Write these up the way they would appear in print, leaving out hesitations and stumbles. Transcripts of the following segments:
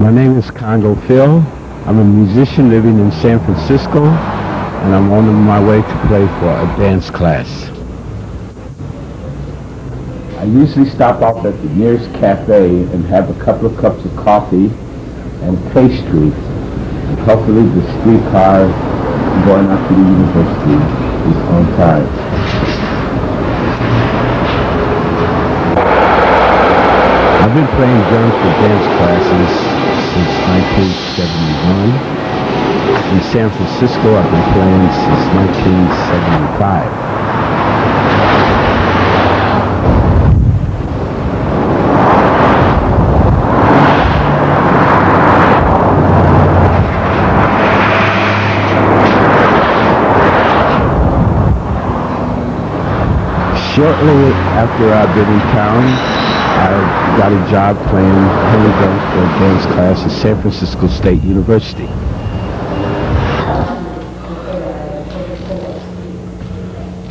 My name is Congo Phil. I'm a musician living in San Francisco, and I'm on my way to play for a dance class. I usually stop off at the nearest cafe and have a couple of cups of coffee and pastry, and hopefully the streetcar going up to the university is on time. I've been playing drums for dance classes since 1971. In San Francisco, I've been playing since 1975. Shortly after I've been in town, I got a job playing penny drums for a dance class at San Francisco State University.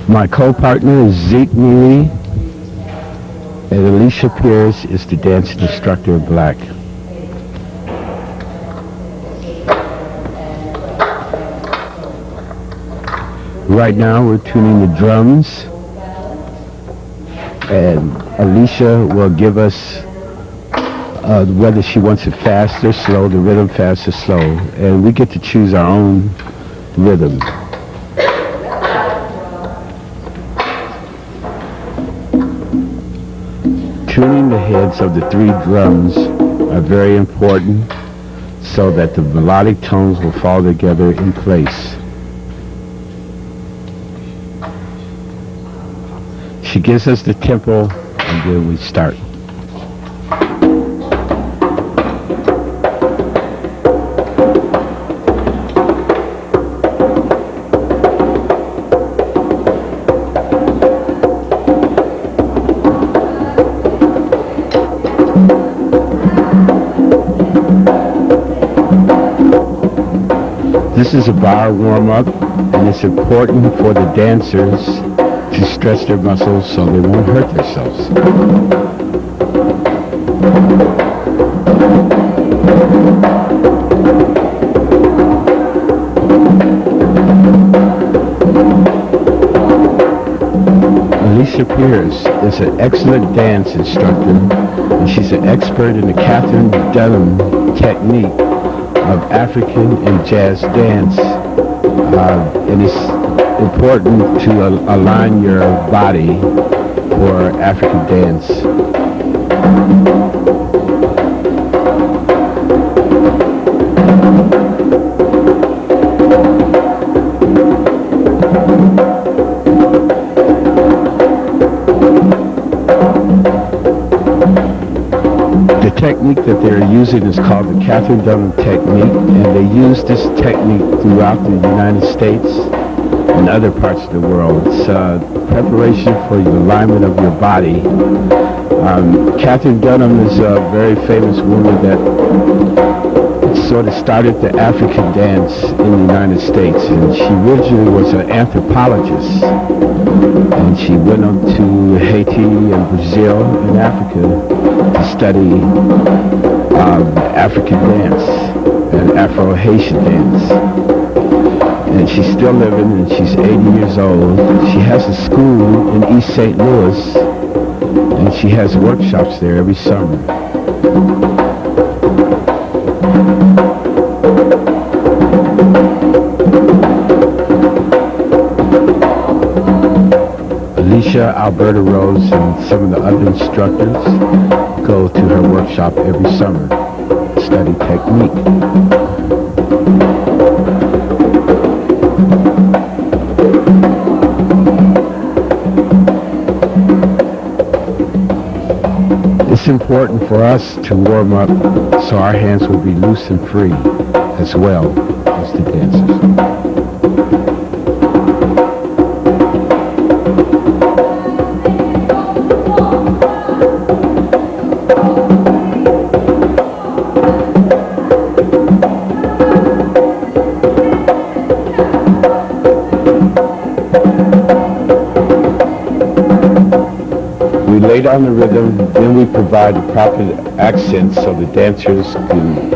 My co-partner is Zeke Neely, and Alicia Pierce is the dance instructor of Black. Right now we're tuning the drums, and Alicia will give us whether she wants it fast or slow, the rhythm fast or slow, and we get to choose our own rhythm. Tuning the heads of the three drums are very important so that the melodic tones will fall together in place. She gives us the tempo, and then we start. This is a bar warm-up, and it's important for the dancers to stretch their muscles so they won't hurt themselves. Alicia Pierce is an excellent dance instructor, and she's an expert in the Catherine Dunham technique of African and jazz dance, and it's important to align your body for African dance. The technique that they're using is called the Catherine Dunham technique, and they use this technique throughout the United States and other parts of the world. It's preparation for the alignment of your body. Catherine Dunham is a very famous woman that sort of started the African dance in the United States, and she originally was an anthropologist, and she went on to Haiti and Brazil and Africa to study African dance and Afro-Haitian dance. And she's still living, and she's 80 years old. She has a school in East St. Louis, and she has workshops there every summer. Alicia, Alberta Rose, and some of the other instructors go to her workshop every summer. study technique. It's important for us to warm up so our hands will be loose and free as well as the dancers. We lay down the rhythm, then we provide the proper accents so the dancers can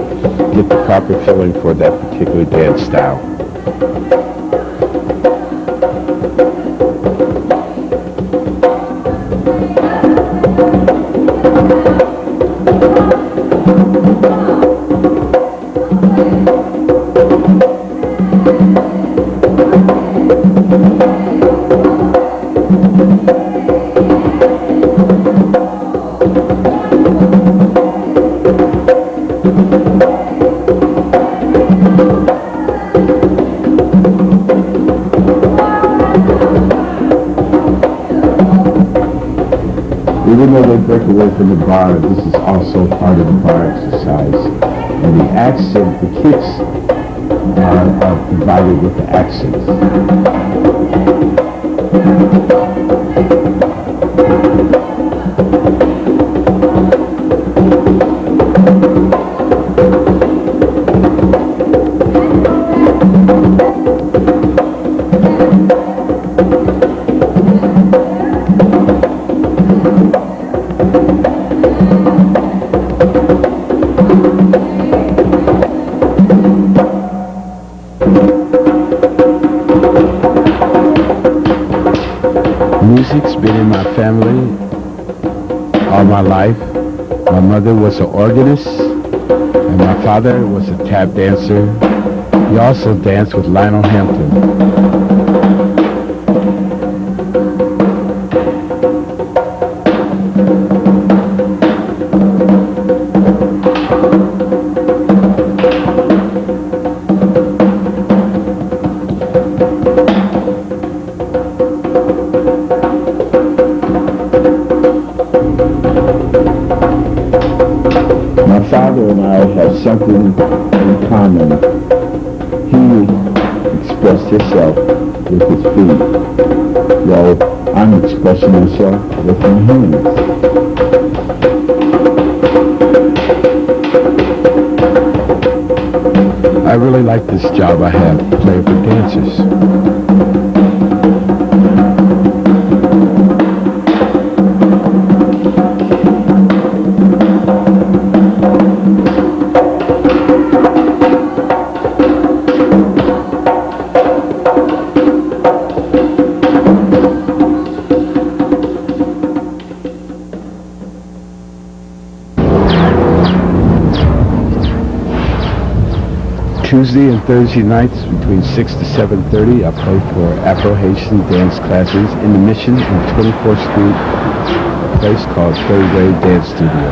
get the proper feeling for that particular dance style. Even though they break away from the bar, this is also part of the bar exercise. And the accent, the kicks are provided with the accents. Music's been in my family all my life. My mother was an organist, and my father was a tap dancer. He also danced with Lionel Hampton. My father and I have something in common. He expressed himself with his feet, while I'm expressing myself with my hands. I really like this job I have, playing for dancers. Tuesday and Thursday nights between 6 to 7:30, I play for Afro-Haitian dance classes in the Mission on 24th Street, a place called Third Way Dance Studio.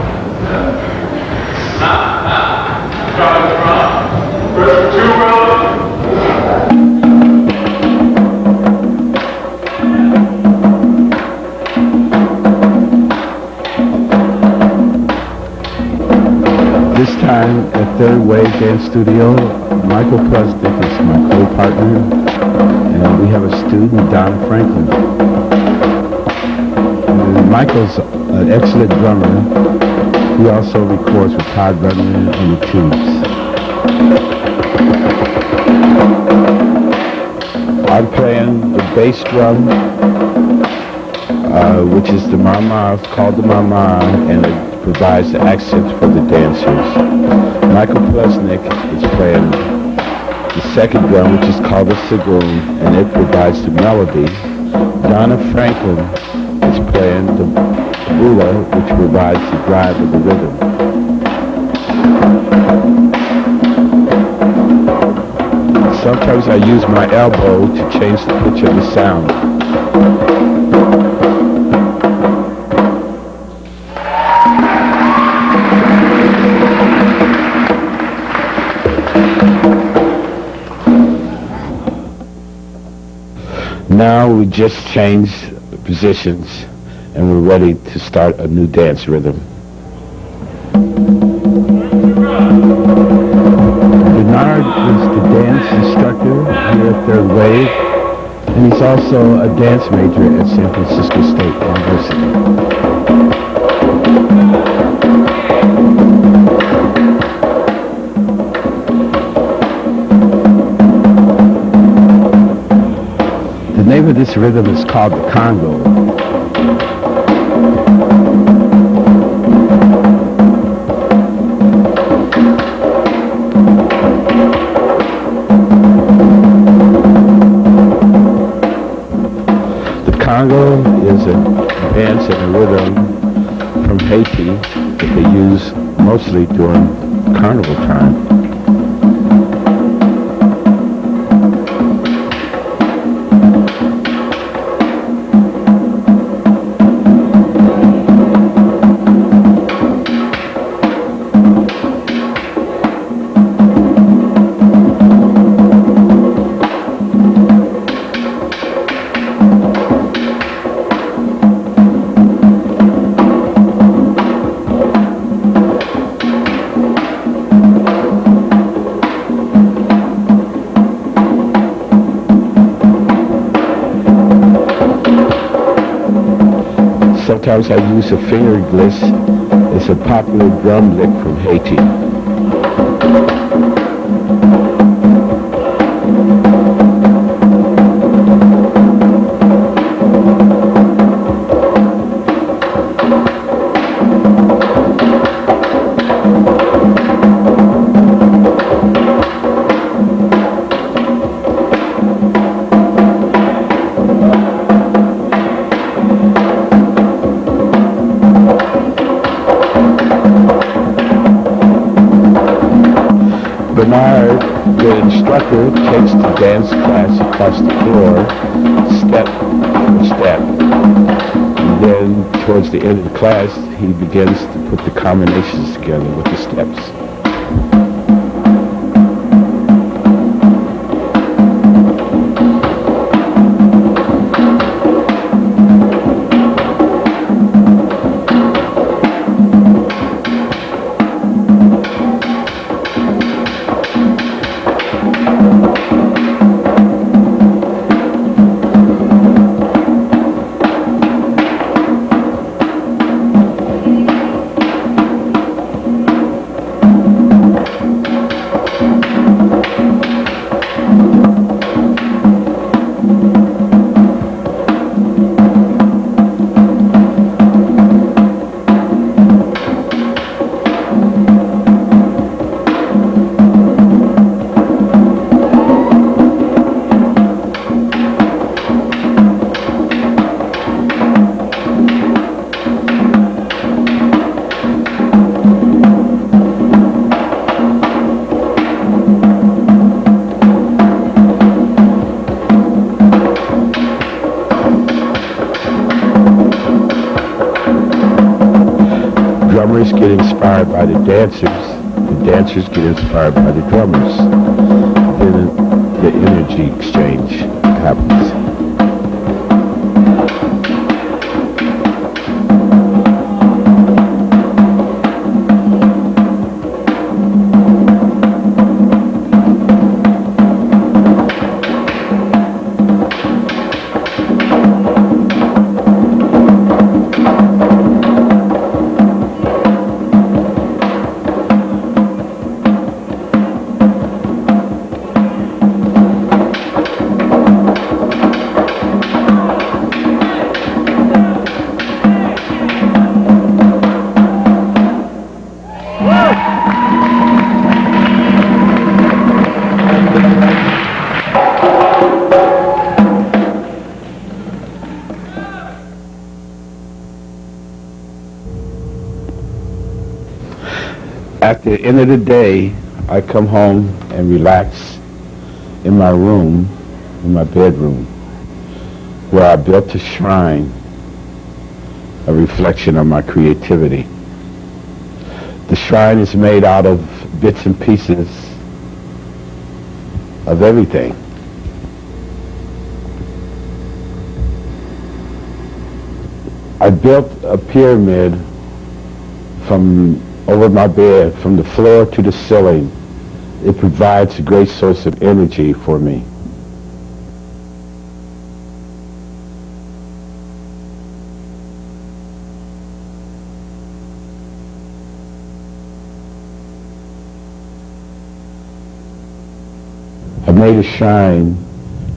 This time at Third Way Dance Studio, Michael Plesnick is my co-partner, and we have a student, Donna Franklin. And Michael's an excellent drummer. He also records with Todd Rundgren on the tubes. I'm playing the bass drum, which is the mama, called the mama, and it provides the accents for the dancers. Michael Plesnick is playing the second drum, which is called the sagoon, and it provides the melody. Donna Franklin is playing the bula, which provides the drive of the rhythm. Sometimes I use my elbow to change the pitch of the sound. Now we just changed positions and we're ready to start a new dance rhythm. Bernard is the dance instructor here at Third Wave, and he's also a dance major at San Francisco State University. The name of this rhythm is called the Congo. Congo is a dance and a rhythm from Haiti that they use mostly during carnival time. Sometimes I use a finger gliss. It's a popular drum lick from Haiti. Bernard, the instructor, takes the dance class across the floor, step for step. And then, towards the end of the class, he begins to put the combinations together with the steps. Drummers get inspired by the dancers get inspired by the drummers. Then the energy exchange happens. At the end of the day, I come home and relax in my room, in my bedroom, where I built a shrine, a reflection of my creativity. The shrine is made out of bits and pieces of everything. I built a pyramid from over my bed, from the floor to the ceiling. It provides a great source of energy for me. I made a shrine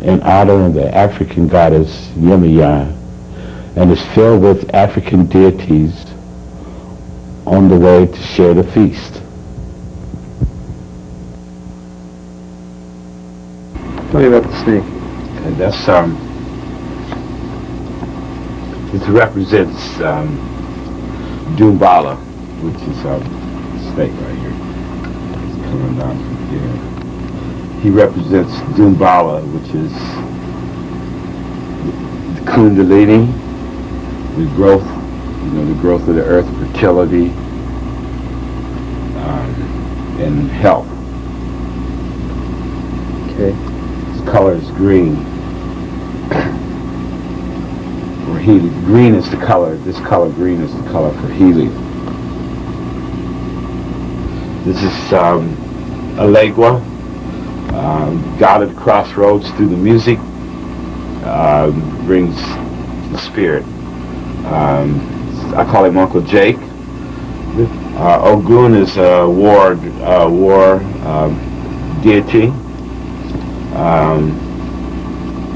in honor of the African goddess Yemaya, and is filled with African deities on the way to share the feast. Tell me about the snake. And that's this represents Dumbala, which is a snake right here. It's coming down from here. He represents Dumbala, which is the Kundalini, the growth, the growth of the earth, fertility, and health. Okay. His color is green. For healing. Green is the color. This color, green, is the color for healing. This is Alegua, god of the crossroads through the music, brings the spirit. I call him Uncle Jake. Ogun is a war deity.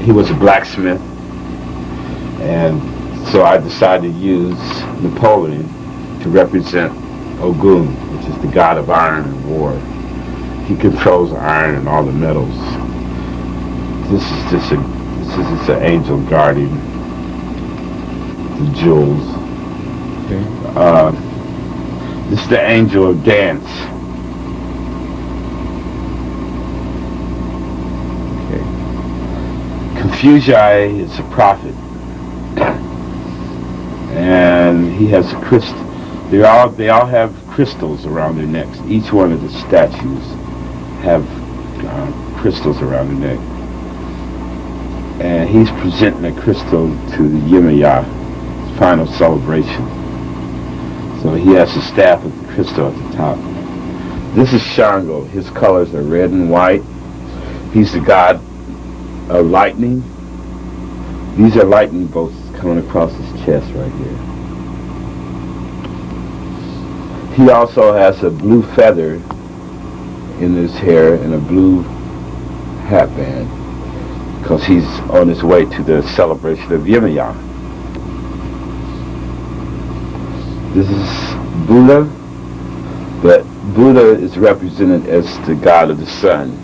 He was a blacksmith, and so I decided to use Napoleon to represent Ogun, which is the god of iron and war. He controls iron and all the metals. This is an angel guarding the jewels. Okay. This is the angel of dance. Okay. Confucius is a prophet, and he has a crystal. They all have crystals around their necks. Each one of the statues have crystals around their neck, and he's presenting a crystal to the Yemaya final celebration. So he has the staff with the crystal at the top. This is Shango. His colors are red and white. He's the god of lightning. These are lightning bolts coming across his chest right here. He also has a blue feather in his hair and a blue hat band because he's on his way to the celebration of Yemaya. This is Buddha, but Buddha is represented as the god of the sun,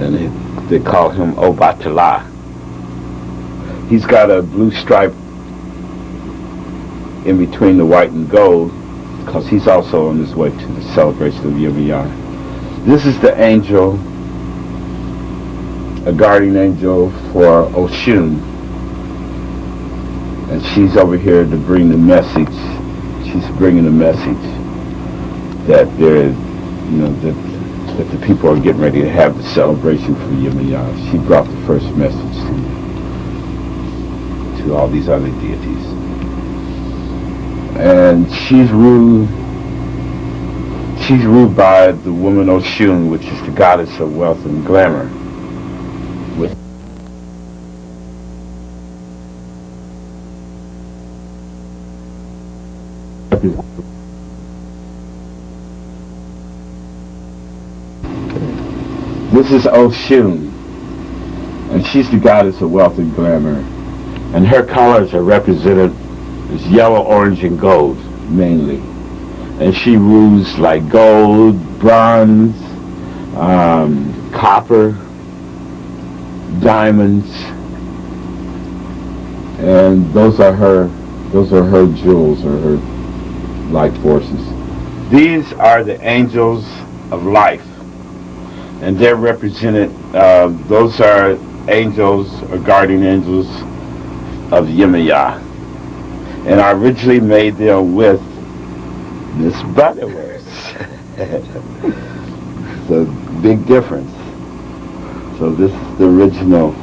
and they call him Obatala. He's got a blue stripe in between the white and gold because he's also on his way to the celebration of Yemaya. This is the angel, a guardian angel for Oshun. And she's over here to bring the message. She's bringing the message that that the people are getting ready to have the celebration for Yemaya. She brought the first message to all these other deities. And she's ruled by the woman Oshun, which is the goddess of wealth and glamour. This is Oshun, and she's the goddess of wealth and glamour, and her colors are represented as yellow, orange, and gold mainly, and she rules like gold, bronze, copper, diamonds, and those are her jewels, or her life forces. These are the angels of life, and they're represented, those are angels or guardian angels of Yemaya. And I originally made them with this butterworth. It's a big difference. So this is the original,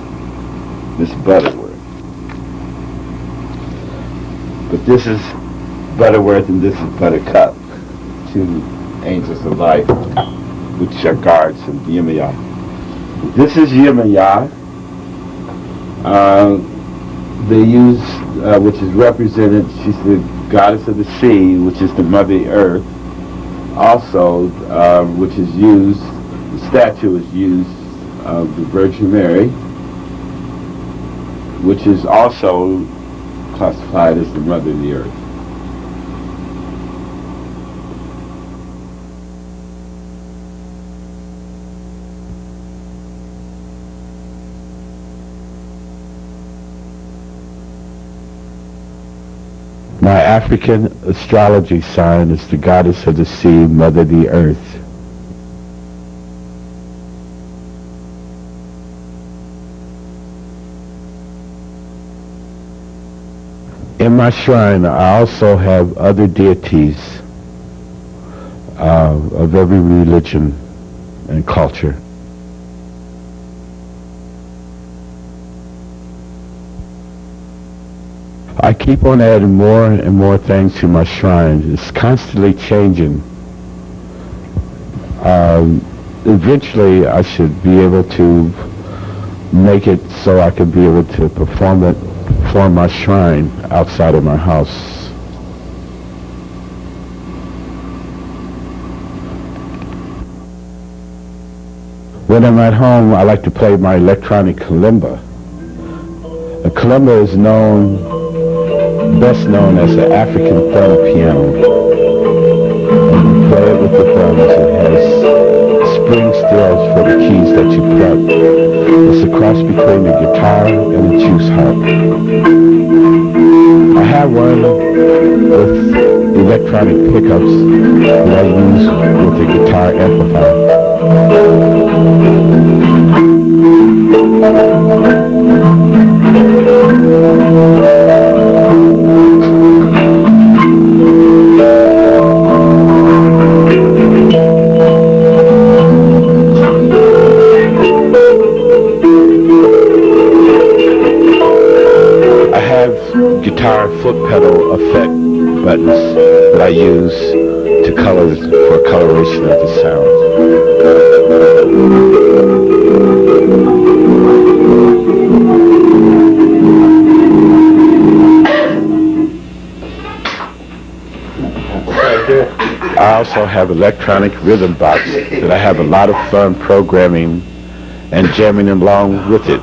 this butterworth. But this is Butterworth and this is Buttercup, two angels of light, which are guards of Yemaya. This is Yemaya. They use, which is represented, she's the goddess of the sea, which is the Mother Earth. Also, which is used, the statue is used of the Virgin Mary, which is also classified as the Mother of the Earth. My African astrology sign is the goddess of the sea, Mother of the Earth. In my shrine, I also have other deities of every religion and culture. I keep on adding more and more things to my shrine. It's constantly changing. Eventually, I should be able to make it so I can be able to perform my shrine outside of my house. When I'm at home, I like to play my electronic kalimba. A kalimba is best known as the African thumb piano. And you play it with the thumbs. It has spring stills for the keys that you pluck. It's a cross between the guitar and the juice harp. I have one with electronic pickups that I use with the guitar amplifier. Guitar foot pedal effect buttons that I use to color for coloration of the sound. I also have electronic rhythm box that I have a lot of fun programming and jamming along with it.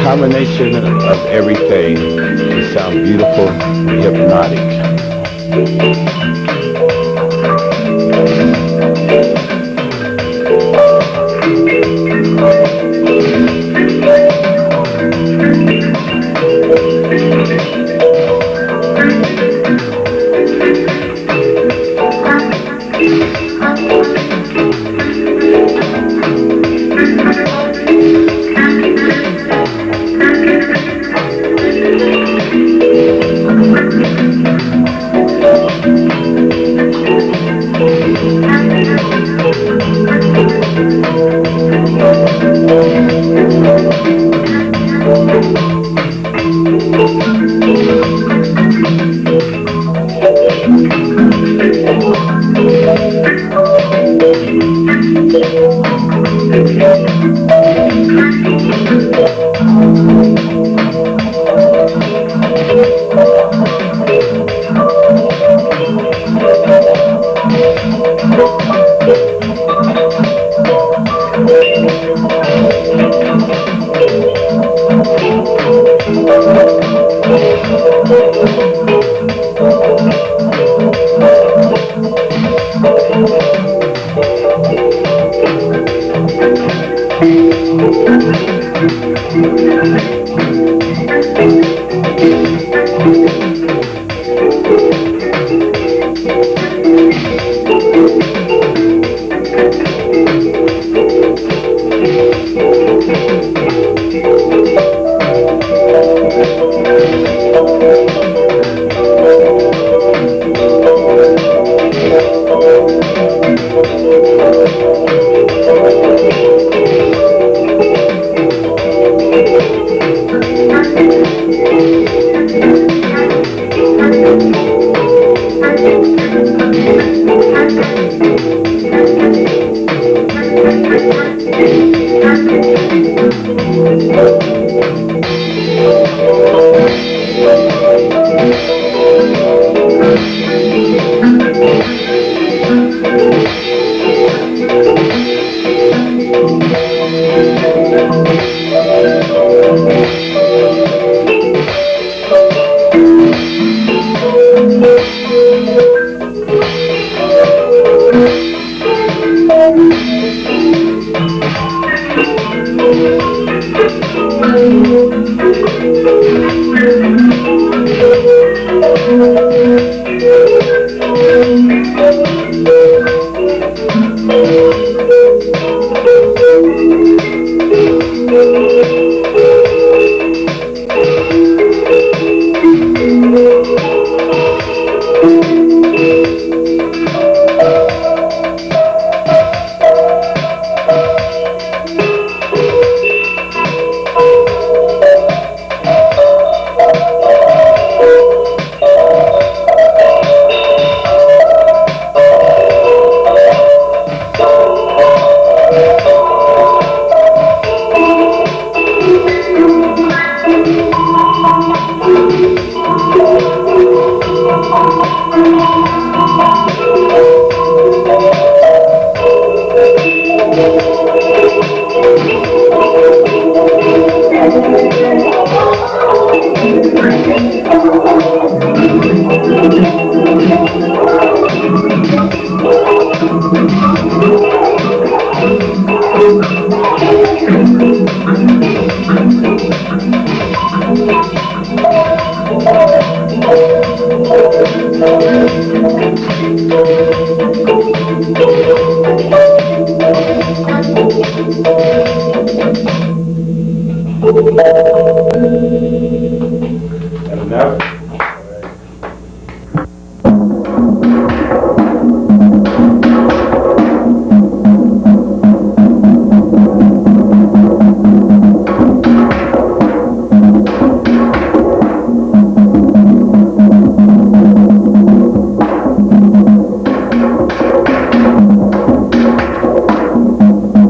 Combination of everything to sound beautiful and hypnotic.